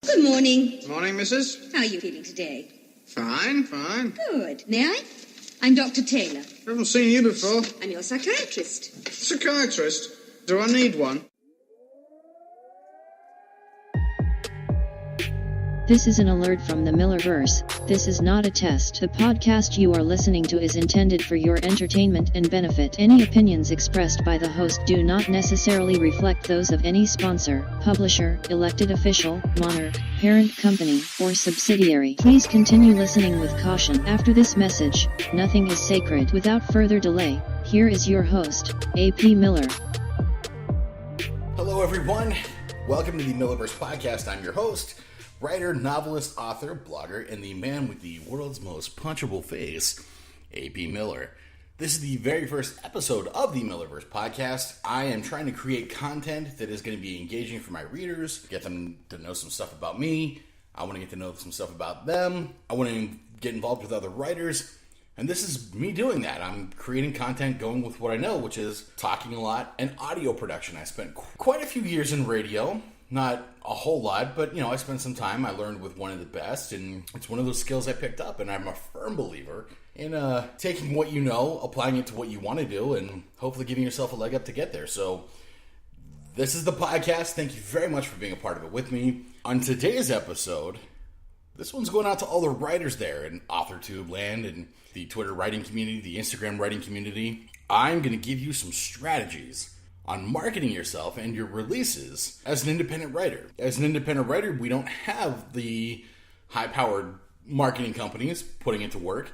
Good morning. Morning, missus. How are you feeling today? Fine. Good. May I? I'm Dr. Taylor. Haven't seen you before. I'm your psychiatrist. Psychiatrist? Do I need one? This is an alert from the Millerverse. This is not a test. The podcast you are listening to is intended for your entertainment and benefit. Any opinions expressed by the host do not necessarily reflect those of any sponsor, publisher, elected official, monarch, parent company, or subsidiary. Please continue listening with caution. After this message, nothing is sacred. Without further delay, here is your host, A.P. Miller. Hello everyone, welcome to the Millerverse podcast. I'm your host, writer, novelist, author, blogger, and the man with the world's most punchable face, A.P. Miller. This is the very first episode of the Millerverse podcast. I am trying to create content that is going to be engaging for my readers, get them to know some stuff about me. I want to get to know some stuff about them. I want to get involved with other writers. And this is me doing that. I'm creating content going with what I know, which is talking a lot and audio production. I spent quite a few years in radio. Not a whole lot, but, I spent some time. I learned with one of the best, and it's one of those skills I picked up, and I'm a firm believer in taking what you know, applying it to what you want to do, and hopefully giving yourself a leg up to get there. So, this is the podcast. Thank you very much for being a part of it with me. On today's episode, this one's going out to all the writers there in AuthorTube land and the Twitter writing community, the Instagram writing community. I'm going to give you some strategies on marketing yourself and your releases as an independent writer. As an independent writer, we don't have the high-powered marketing companies putting it to work,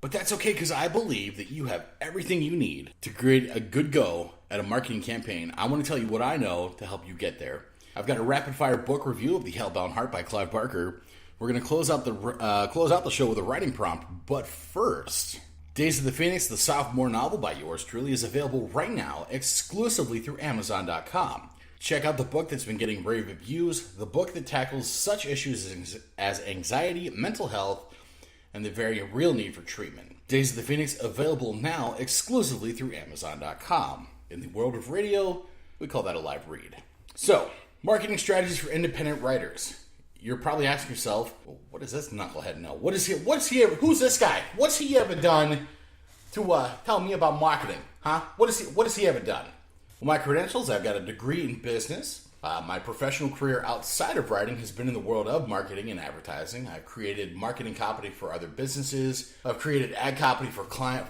but that's okay because I believe that you have everything you need to create a good go at a marketing campaign. I want to tell you what I know to help you get there. I've got a rapid-fire book review of the Hellbound Heart by Clive Barker. We're going to close out the show with a writing prompt, but first, Days of the Phoenix, the sophomore novel by yours truly, is available right now exclusively through Amazon.com. Check out the book that's been getting rave reviews, the book that tackles such issues as anxiety, mental health, and the very real need for treatment. Days of the Phoenix, available now exclusively through Amazon.com. In the world of radio, we call that a live read. So, marketing strategies for independent writers. You're probably asking yourself, well, what does this knucklehead know? Who's this guy? What's he ever done to tell me about marketing? Huh? What has he ever done? Well, my credentials, I've got a degree in business. My professional career outside of writing has been in the world of marketing and advertising. I've created marketing copy for other businesses. I've created ad copy for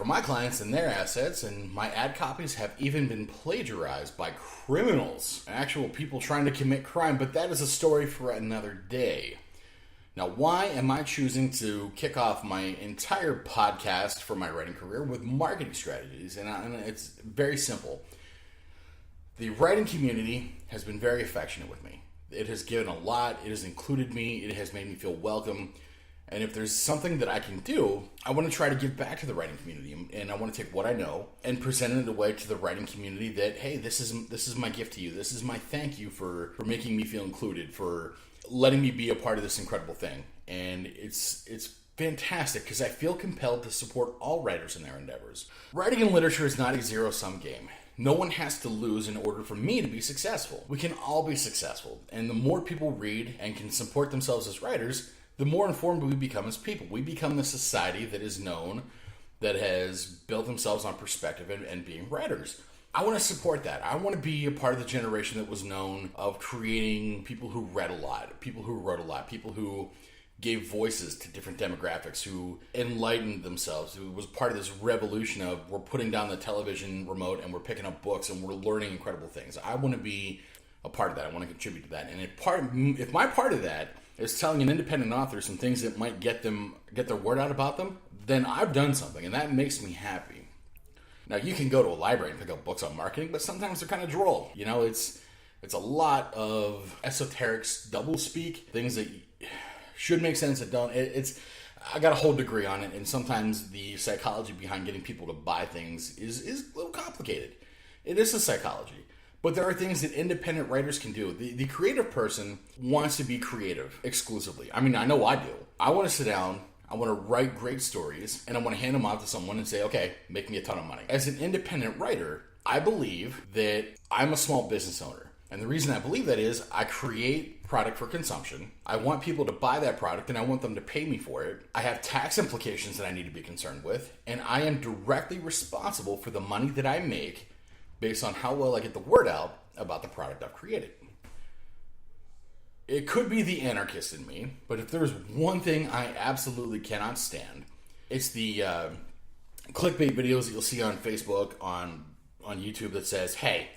my clients and their assets, and my ad copies have even been plagiarized by criminals, actual people trying to commit crime, but that is a story for another day. Now, why am I choosing to kick off my entire podcast for my writing career with marketing strategies? And it's very simple. The writing community has been very affectionate with me. It has given a lot. It has included me. It has made me feel welcome. And if there's something that I can do, I want to try to give back to the writing community. And I want to take what I know and present it in a way to the writing community that, hey, this is my gift to you. This is my thank you for making me feel included, for letting me be a part of this incredible thing. And it's fantastic because I feel compelled to support all writers in their endeavors. Writing and literature is not a zero-sum game. No one has to lose in order for me to be successful. We can all be successful. And the more people read and can support themselves as writers, the more informed we become as people. We become the society that is known, that has built themselves on perspective and being writers. I want to support that. I want to be a part of the generation that was known of creating people who read a lot, people who wrote a lot, people who gave voices to different demographics, who enlightened themselves, who was part of this revolution of we're putting down the television remote and we're picking up books and we're learning incredible things. I want to be a part of that. I want to contribute to that. And if my part of that is telling an independent author some things that might get their word out about them, then I've done something, and that makes me happy. Now, you can go to a library and pick up books on marketing, but sometimes they're kind of droll. It's a lot of esoteric doublespeak, things that should make sense that don't. I got a whole degree on it, and sometimes the psychology behind getting people to buy things is a little complicated. It is a psychology. But there are things that independent writers can do. The creative person wants to be creative exclusively. I mean, I know I do. I want to sit down, I want to write great stories, and I want to hand them out to someone and say, okay, make me a ton of money. As an independent writer, I believe that I'm a small business owner. And the reason I believe that is I create product for consumption. I want people to buy that product and I want them to pay me for it. I have tax implications that I need to be concerned with. And I am directly responsible for the money that I make based on how well I get the word out about the product I've created. It could be the anarchist in me, but if there's one thing I absolutely cannot stand, it's the clickbait videos that you'll see on Facebook, on YouTube that says, hey,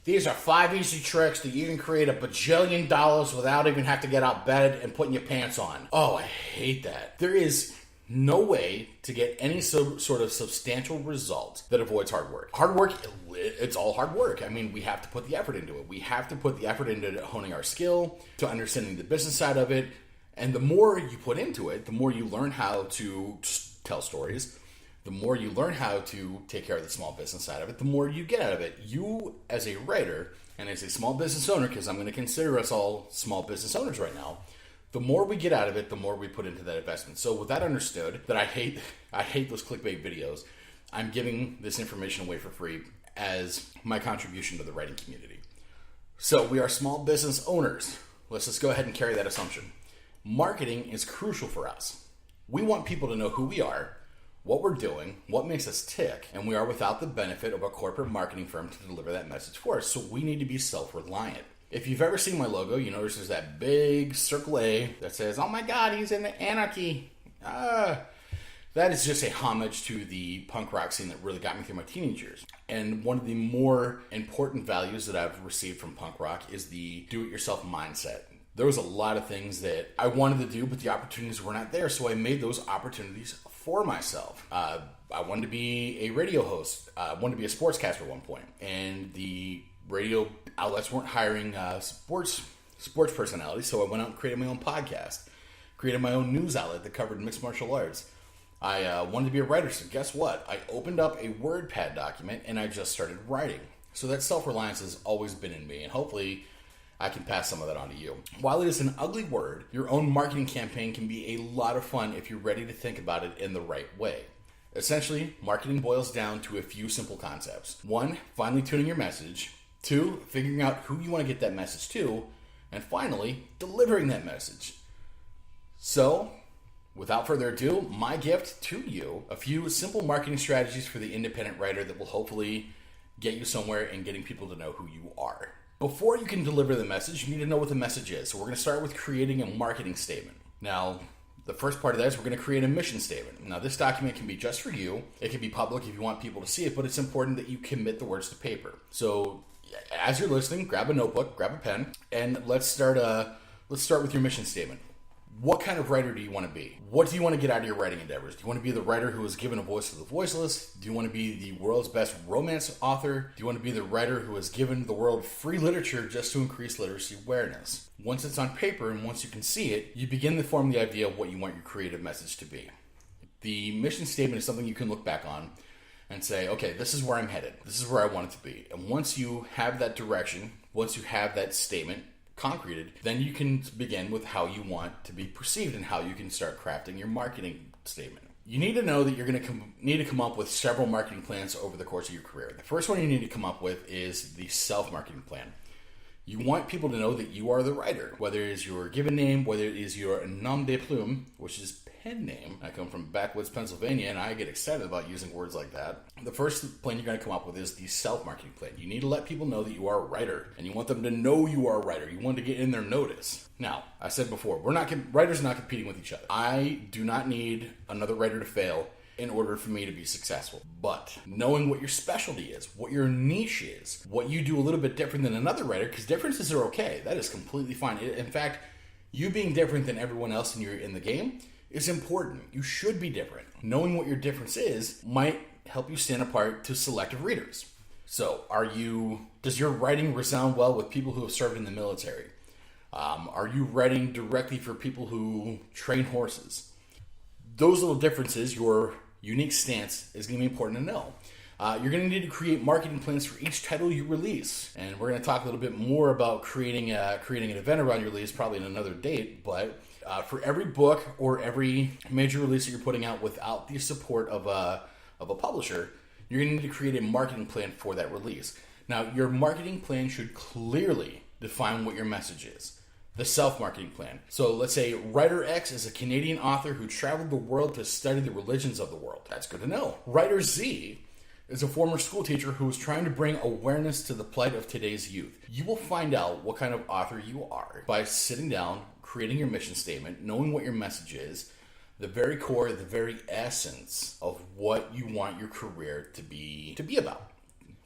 these are 5 easy tricks that you can create $1 bajillion without even have to get out of bed and putting your pants on. Oh, I hate that. There is no way to get any sort of substantial result that avoids hard work. Hard work, it's all hard work. I mean, we have to put the effort into it. We have to put the effort into honing our skill, to understanding the business side of it. And the more you put into it, the more you learn how to tell stories, the more you learn how to take care of the small business side of it, the more you get out of it. You, as a writer and as a small business owner, because I'm going to consider us all small business owners right now, the more we get out of it, the more we put into that investment. So with that understood, that I hate those clickbait videos, I'm giving this information away for free as my contribution to the writing community. So we are small business owners. Let's just go ahead and carry that assumption. Marketing is crucial for us. We want people to know who we are, what we're doing, what makes us tick, and we are without the benefit of a corporate marketing firm to deliver that message for us. So we need to be self-reliant. If you've ever seen my logo, you notice there's that big circle A that says, oh my God, he's into anarchy. That is just a homage to the punk rock scene that really got me through my teenage years. And one of the more important values that I've received from punk rock is the do-it-yourself mindset. There was a lot of things that I wanted to do, but the opportunities were not there, so I made those opportunities for myself. I wanted to be a radio host. I wanted to be a sportscaster at one point, and the radio outlets weren't hiring sports personalities, so I went out and created my own podcast, created my own news outlet that covered mixed martial arts. I wanted to be a writer, so guess what? I opened up a WordPad document and I just started writing. So that self-reliance has always been in me, and hopefully I can pass some of that on to you. While it is an ugly word, your own marketing campaign can be a lot of fun if you're ready to think about it in the right way. Essentially, marketing boils down to a few simple concepts. 1, finely tuning your message. 2, figuring out who you want to get that message to. And finally, delivering that message. So, without further ado, my gift to you, a few simple marketing strategies for the independent writer that will hopefully get you somewhere in getting people to know who you are. Before you can deliver the message, you need to know what the message is. So we're going to start with creating a marketing statement. Now, the first part of that is we're going to create a mission statement. Now, this document can be just for you. It can be public if you want people to see it, but it's important that you commit the words to paper. So as you're listening, grab a notebook, grab a pen, and let's start with your mission statement. What kind of writer do you want to be? What do you want to get out of your writing endeavors? Do you want to be the writer who is given a voice to the voiceless? Do you want to be the world's best romance author? Do you want to be the writer who has given the world free literature just to increase literacy awareness? Once it's on paper and once you can see it, you begin to form the idea of what you want your creative message to be. The mission statement is something you can look back on and say, okay, this is where I'm headed. This is where I want it to be. And once you have that direction, once you have that statement concreted, then you can begin with how you want to be perceived and how you can start crafting your marketing statement. You need to know that you're going to need to come up with several marketing plans over the course of your career. The first one you need to come up with is the self-marketing plan. You want people to know that you are the writer, whether it is your given name, whether it is your nom de plume, which is pen name. I come from backwoods, Pennsylvania, and I get excited about using words like that. The first plan you're going to come up with is the self-marketing plan. You need to let people know that you are a writer, and you want them to know you are a writer. You want to get in their notice. Now, I said before, writers are not competing with each other. I do not need another writer to fail in order for me to be successful. But knowing what your specialty is, what your niche is, what you do a little bit different than another writer, because differences are okay. That is completely fine. In fact, you being different than everyone else in the game is important. You should be different. Knowing what your difference is might help you stand apart to selective readers. So, does your writing resound well with people who have served in the military? Are you writing directly for people who train horses? Those little differences, your unique stance, is going to be important to know. You're going to need to create marketing plans for each title you release. And we're going to talk a little bit more about creating an event around your release, probably in another date. But for every book or every major release that you're putting out without the support of a publisher, you're going to need to create a marketing plan for that release. Now, your marketing plan should clearly define what your message is. The self-marketing plan. So let's say Writer X is a Canadian author who traveled the world to study the religions of the world. That's good to know. Writer Z is a former school teacher who is trying to bring awareness to the plight of today's youth. You will find out what kind of author you are by sitting down, creating your mission statement, knowing what your message is, the very core, the very essence of what you want your career to be about.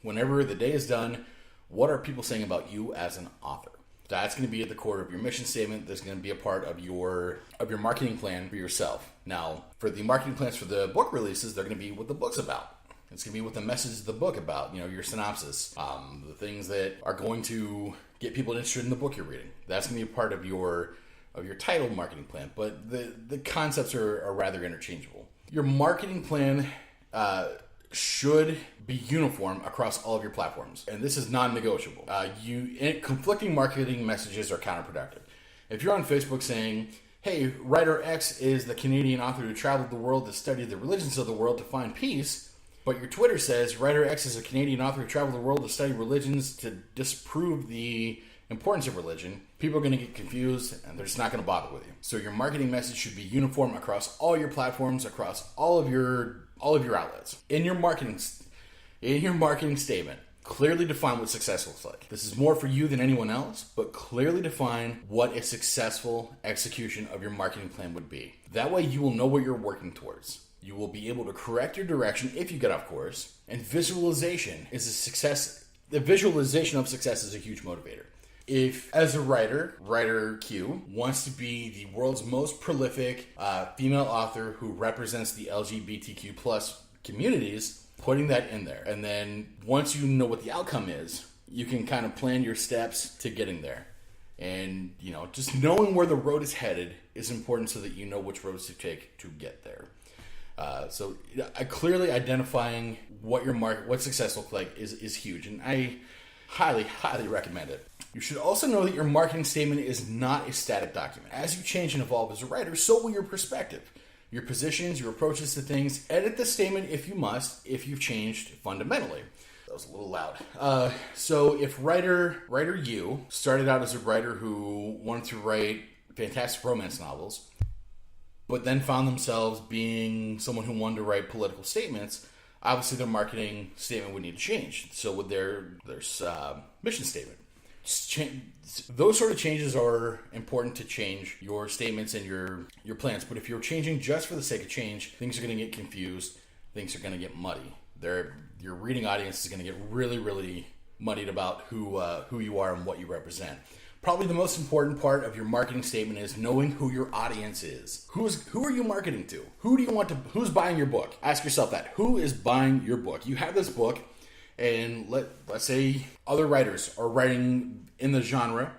Whenever the day is done, what are people saying about you as an author? That's going to be at the core of your mission statement. That's going to be a part of your marketing plan for yourself. Now, for the marketing plans for the book releases, they're going to be what the book's about. It's going to be what the message of the book about, your synopsis, the things that are going to get people interested in the book you're reading. That's going to be a part of your title marketing plan, but the concepts are rather interchangeable. Your marketing plan should be uniform across all of your platforms, and this is non-negotiable. Conflicting marketing messages are counterproductive. If you're on Facebook saying, hey, Writer X is the Canadian author who traveled the world to study the religions of the world to find peace, but your Twitter says Writer X is a Canadian author who traveled the world to study religions to disprove the importance of religion, people are going to get confused and they're just not going to bother with you. So your marketing message should be uniform across all your platforms, across all of your outlets. In your marketing statement, clearly define what success looks like. This is more for you than anyone else, but clearly define what a successful execution of your marketing plan would be. That way you will know what you're working towards. You will be able to correct your direction if you get off course, and visualization is a success. The visualization of success is a huge motivator. If, as a writer Q wants to be the world's most prolific female author who represents the LGBTQ plus communities, putting that in there. And then once you know what the outcome is, you can kind of plan your steps to getting there. And, just knowing where the road is headed is important so that you know which roads to take to get there. So clearly identifying what success looks like is huge. And I highly, highly recommend it. You should also know that your marketing statement is not a static document. As you change and evolve as a writer, so will your perspective, your positions, your approaches to things. Edit the statement if you must, if you've changed fundamentally. That was a little loud. So if writer U started out as a writer who wanted to write fantastic romance novels, but then found themselves being someone who wanted to write political statements, obviously their marketing statement would need to change. So would their mission statement. Those sort of changes are important to change your statements and your plans. But if you're changing just for the sake of change, things are going to get confused. Things are going to get muddy. Your reading audience is going to get really, really muddied about who you are and what you represent. Probably the most important part of your marketing statement is knowing who your audience is. Who are you marketing to? Who's buying your book? Ask yourself that. Who is buying your book? You have this book, and let's say other writers are writing in the genre.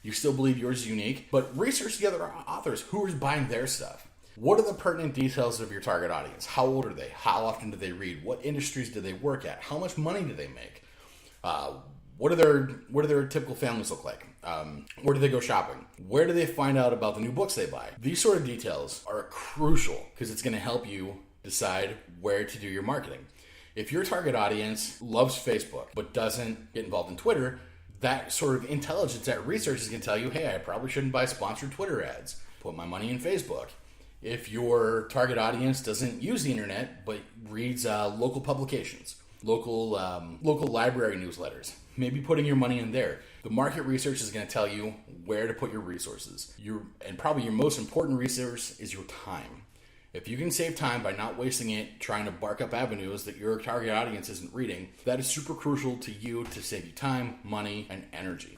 You still believe yours is unique, but research the other authors. Who is buying their stuff? What are the pertinent details of your target audience? How old are they? How often do they read? What industries do they work at? How much money do they make? What do their typical families look like? Where do they go shopping? Where do they find out about the new books they buy? These sort of details are crucial because it's going to help you decide where to do your marketing. If your target audience loves Facebook but doesn't get involved in Twitter, that sort of intelligence, that research is going to tell you, hey, I probably shouldn't buy sponsored Twitter ads. Put my money in Facebook. If your target audience doesn't use the internet but reads local publications, local library newsletters, maybe putting your money in there. The market research is going to tell you where to put your resources. And probably your most important resource is your time. If you can save time by not wasting it trying to bark up avenues that your target audience isn't reading, that is super crucial to you to save you time, money, and energy.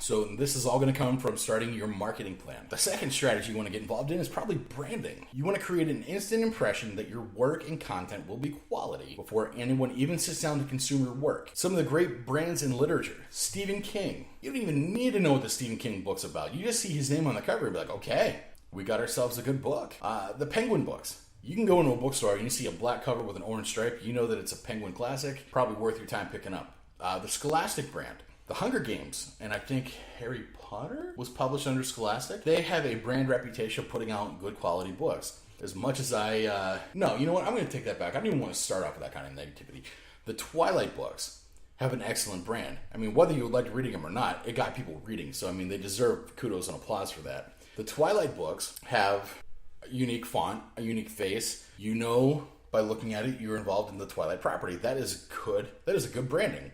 So this is all going to come from starting your marketing plan. The second strategy you want to get involved in is probably branding. You want to create an instant impression that your work and content will be quality before anyone even sits down to consume your work. Some of the great brands in literature, Stephen King. You don't even need to know what the Stephen King book's about. You just see his name on the cover and be like, okay, we got ourselves a good book. The Penguin books. You can go into a bookstore and you see a black cover with an orange stripe. You know that it's a Penguin classic. Probably worth your time picking up. The Scholastic brand. The Hunger Games, and I think Harry Potter was published under Scholastic. They have a brand reputation of putting out good quality books. As much as no, you know what? I'm going to take that back. I don't even want to start off with that kind of negativity. The Twilight books. have an excellent brand. I mean, whether you like reading them or not, it got people reading. So, I mean, they deserve kudos and applause for that. The Twilight books have a unique font, a unique face. You know by looking at it, you're involved in the Twilight property. That is good. That is a good branding.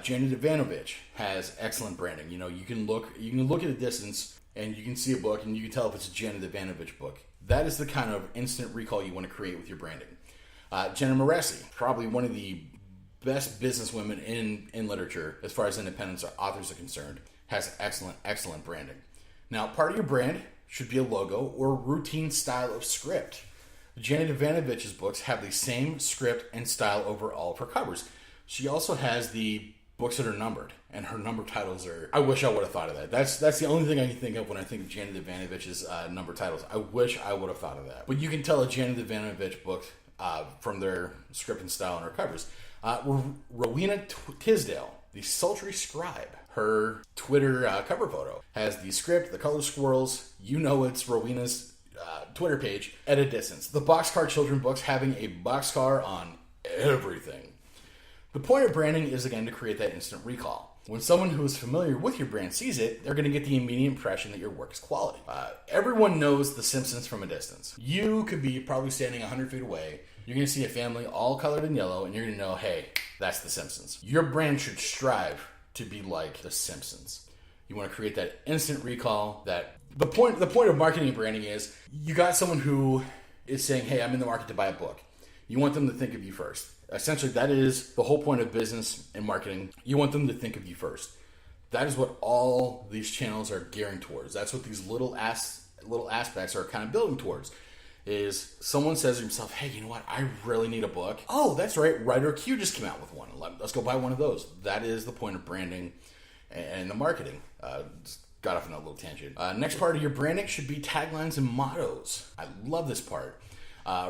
Janet Ivanovich has excellent branding. You know, you can look at a distance and you can see a book and you can tell if it's a Janet Ivanovich book. That is the kind of instant recall you want to create with your branding. Jenna Moresi, probably one of the best businesswomen in literature as far as independent authors are concerned, has excellent branding. Now, part of your brand should be a logo or a routine style of script. Janet Ivanovich's books have the same script and style over all of her covers. She also has the books that are numbered, and her number titles are... I wish I would have thought of that. That's the only thing I can think of when I think of Janet Ivanovich's number titles. I wish I would have thought of that. But you can tell a Janet Ivanovich book from their script and style on her covers. Rowena Tisdale, the sultry scribe. Her Twitter cover photo has the script, the color swirls. You know it's Rowena's Twitter page at a distance. The Boxcar Children books having a boxcar on everything. The point of branding is, again, to create that instant recall. When someone who is familiar with your brand sees it, they're going to get the immediate impression that your work is quality. Everyone knows The Simpsons from a distance. You could be probably standing 100 feet away. You're going to see a family all colored in yellow, and you're going to know, hey, that's The Simpsons. Your brand should strive to be like The Simpsons. You want to create that instant recall. That the point of marketing and branding is you got someone who is saying, hey, I'm in the market to buy a book. You want them to think of you first. Essentially, that is the whole point of business and marketing. You want them to think of you first. That is what all these channels are gearing towards. That's what these little aspects are kind of building towards. Is someone says to himself, hey, you know what? I really need a book. Oh, that's right. Writer Q just came out with one. Let's go buy one of those. That is the point of branding and the marketing. Just got off on a little tangent. Next part of your branding should be taglines and mottos. I love this part.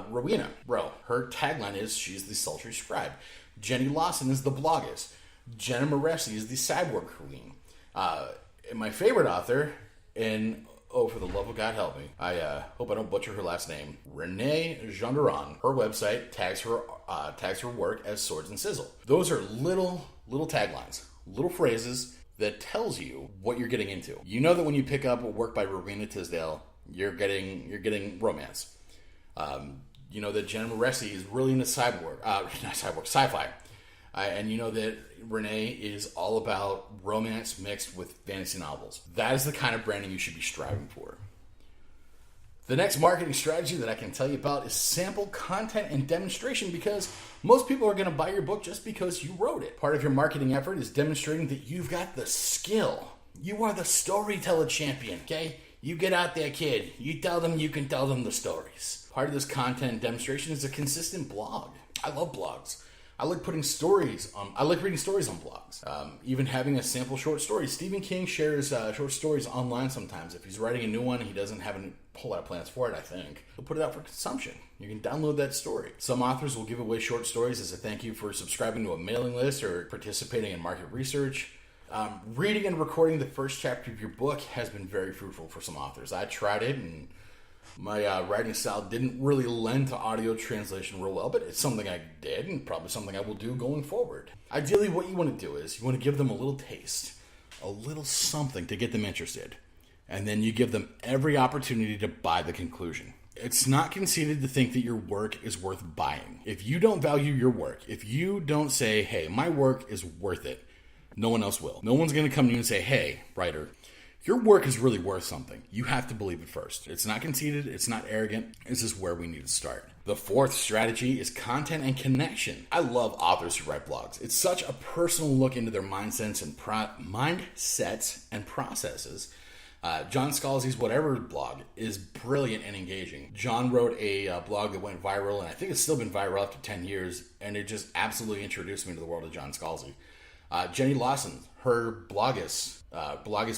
Rowena, her tagline is, she's the sultry scribe. Jenny Lawson is the bloggist. Jenna Moresi is the cyborg queen. And my favorite author, and for the love of God help me, I hope I don't butcher her last name, Renee Genderon. Her website tags her work as Swords and Sizzle. Those are little taglines, little phrases that tells you what you're getting into. You know that when you pick up a work by Rowena Tisdale, you're getting romance. You know that Jenna Moresi is really into sci-fi. And you know that Renee is all about romance mixed with fantasy novels. That is the kind of branding you should be striving for. The next marketing strategy that I can tell you about is sample content and demonstration, because most people are going to buy your book just because you wrote it. Part of your marketing effort is demonstrating that you've got the skill. You are the storyteller champion, okay? You get out there, kid. You tell them you can tell them the stories. Part of this content demonstration is a consistent blog. I love blogs. I like putting stories on. I like reading stories on blogs. Even having a sample short story. Stephen King shares short stories online sometimes. If he's writing a new one, he doesn't have a whole lot of plans for it, I think. He'll put it out for consumption. You can download that story. Some authors will give away short stories as a thank you for subscribing to a mailing list or participating in market research. Reading and recording the first chapter of your book has been very fruitful for some authors. I tried it, and my writing style didn't really lend to audio translation real well, but it's something I did, and probably something I will do going forward. Ideally, what you want to do is you want to give them a little taste, a little something to get them interested, and then you give them every opportunity to buy the conclusion. It's not conceited to think that your work is worth buying. If you don't value your work, if you don't say, hey, my work is worth it, no one else will. No one's going to come to you and say, hey, writer, your work is really worth something. You have to believe it first. It's not conceited. It's not arrogant. This is where we need to start. The fourth strategy is content and connection. I love authors who write blogs. It's such a personal look into their mindsets and processes. John Scalzi's Whatever blog is brilliant and engaging. John wrote a blog that went viral, and I think it's still been viral after 10 years, and it just absolutely introduced me to the world of John Scalzi. Jenny Lawson, her bloggist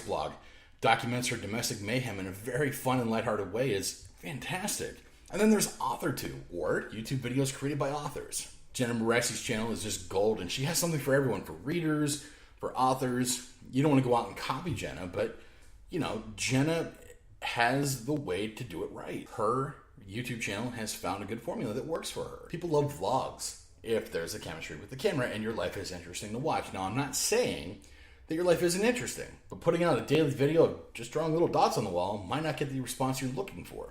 blog, documents her domestic mayhem in a very fun and lighthearted way, is fantastic. And then there's AuthorTube, or YouTube videos created by authors. Jenna Moresi's channel is just gold, and she has something for everyone, for readers, for authors. You don't want to go out and copy Jenna, but, you know, Jenna has the way to do it right. Her YouTube channel has found a good formula that works for her. People love vlogs. if there's a chemistry with the camera and your life is interesting to watch. Now, I'm not saying that your life isn't interesting, but putting out a daily video of just drawing little dots on the wall might not get the response you're looking for.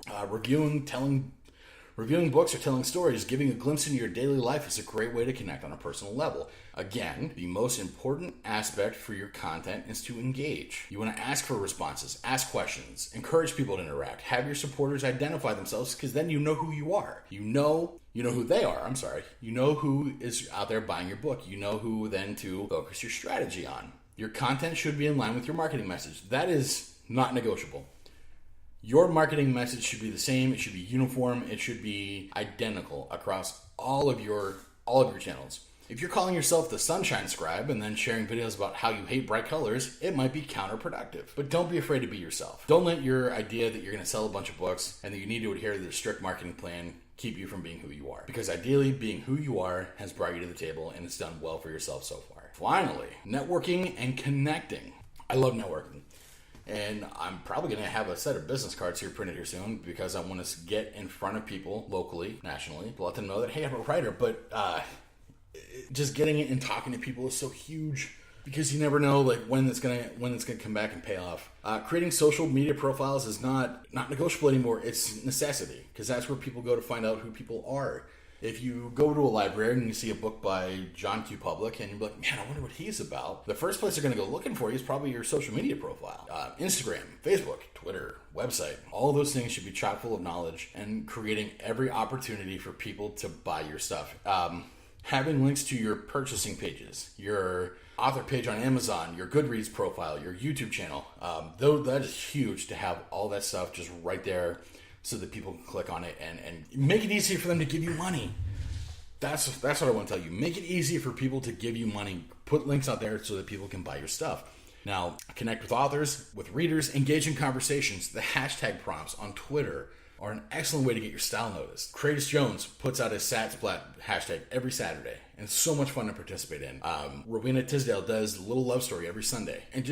Reviewing books or telling stories, giving a glimpse into your daily life is a great way to connect on a personal level. Again, the most important aspect for your content is to engage. You want to ask for responses, ask questions, encourage people to interact, have your supporters identify themselves, because then you know who you are. You know who they are, I'm sorry. You know who is out there buying your book. You know who then to focus your strategy on. Your content should be in line with your marketing message. That is not negotiable. Your marketing message should be the same. It should be uniform. It should be identical across all of your channels. If you're calling yourself the Sunshine Scribe and then sharing videos about how you hate bright colors, it might be counterproductive. But don't be afraid to be yourself. Don't let your idea that you're going to sell a bunch of books and that you need to adhere to the strict marketing plan keep you from being who you are. Because ideally, being who you are has brought you to the table and it's done well for yourself so far. Finally, networking and connecting. I love networking. And I'm probably going to have a set of business cards here printed here soon because I want to get in front of people locally, nationally, to let them know that, hey, I'm a writer. But just getting it and talking to people is so huge because you never know like when it's gonna come back and pay off. Creating social media profiles is not negotiable anymore. It's necessity because that's where people go to find out who people are. If you go to a library and you see a book by John Q. Public and you're like, man, I wonder what he's about, the first place they're going to go looking for you is probably your social media profile. Instagram, Facebook, Twitter, website. All those things should be chock full of knowledge and creating every opportunity for people to buy your stuff. Having links to your purchasing pages, your author page on Amazon, your Goodreads profile, your YouTube channel. Though that is huge to have all that stuff just right there so that people can click on it and make it easy for them to give you money. That's what I want to tell you. Make it easy for people to give you money. Put links out there so that people can buy your stuff. Now, connect with authors, with readers, engage in conversations. The hashtag prompts on Twitter are an excellent way to get your style noticed. Kratos Jones puts out his Satsplat hashtag every Saturday, and it's so much fun to participate in. Rowena Tisdale does Little Love Story every Sunday. And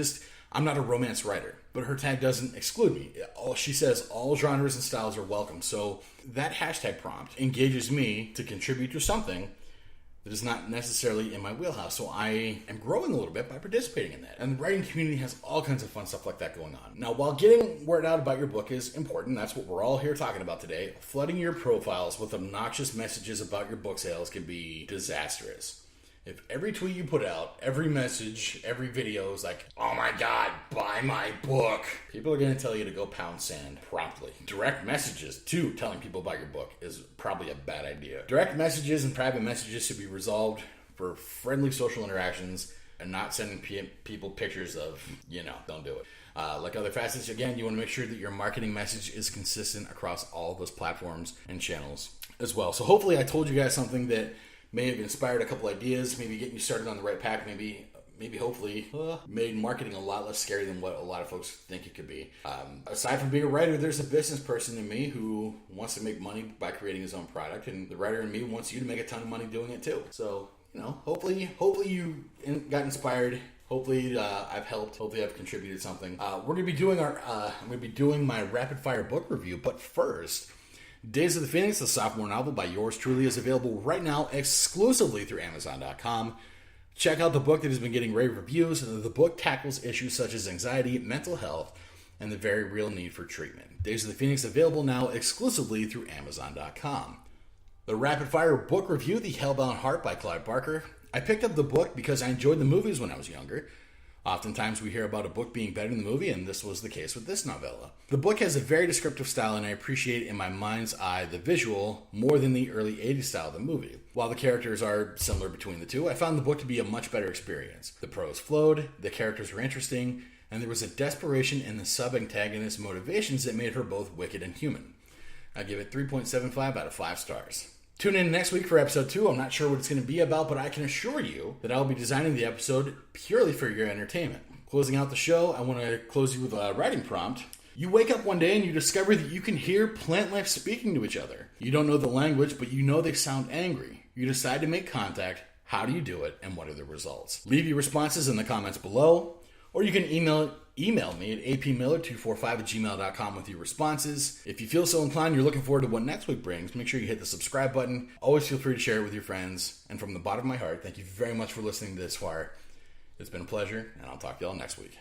I'm not a romance writer, but her tag doesn't exclude me. She says all genres and styles are welcome. So that hashtag prompt engages me to contribute to something that is not necessarily in my wheelhouse. So I am growing a little bit by participating in that. And the writing community has all kinds of fun stuff like that going on. Now, while getting word out about your book is important, that's what we're all here talking about today, flooding your profiles with obnoxious messages about your book sales can be disastrous. If every tweet you put out, every message, every video is like, oh my God, buy my book, people are going to tell you to go pound sand promptly. Direct messages, too, telling people about your book is probably a bad idea. Direct messages and private messages should be resolved for friendly social interactions and not sending people pictures of, don't do it. Like other facets, again, you want to make sure that your marketing message is consistent across all of those platforms and channels as well. So hopefully I told you guys something that may have inspired a couple ideas, maybe getting you started on the right path, maybe hopefully made marketing a lot less scary than what a lot of folks think it could be. Aside from being a writer, there's a business person in me who wants to make money by creating his own product, and the writer in me wants you to make a ton of money doing it too. So, hopefully you got inspired. Hopefully I've helped. Hopefully I've contributed something. I'm going to be doing my rapid fire book review, but first, Days of the Phoenix, the sophomore novel by yours truly, is available right now exclusively through Amazon.com. Check out the book that has been getting rave reviews. The book tackles issues such as anxiety, mental health, and the very real need for treatment. Days of the Phoenix available now exclusively through Amazon.com. The rapid fire book review, The Hellbound Heart by Clive Barker. I picked up the book because I enjoyed the movies when I was younger. Oftentimes we hear about a book being better than the movie, and this was the case with this novella. The book has a very descriptive style, and I appreciate in my mind's eye the visual more than the early 80s style of the movie. While the characters are similar between the two, I found the book to be a much better experience. The prose flowed, the characters were interesting, and there was a desperation in the sub-antagonist's motivations that made her both wicked and human. I give it 3.75 out of 5 stars. Tune in next week for episode 2. I'm not sure what it's going to be about, but I can assure you that I'll be designing the episode purely for your entertainment. Closing out the show, I want to close you with a writing prompt. You wake up one day and you discover that you can hear plant life speaking to each other. You don't know the language, but you know they sound angry. You decide to make contact. How do you do it, and what are the results? Leave your responses in the comments below, or you can email email me at apmiller245@gmail.com with your responses. If you feel so inclined, you're looking forward to what next week brings, make sure you hit the subscribe button. Always feel free to share it with your friends. And from the bottom of my heart, thank you very much for listening this far. It's been a pleasure, and I'll talk to y'all next week.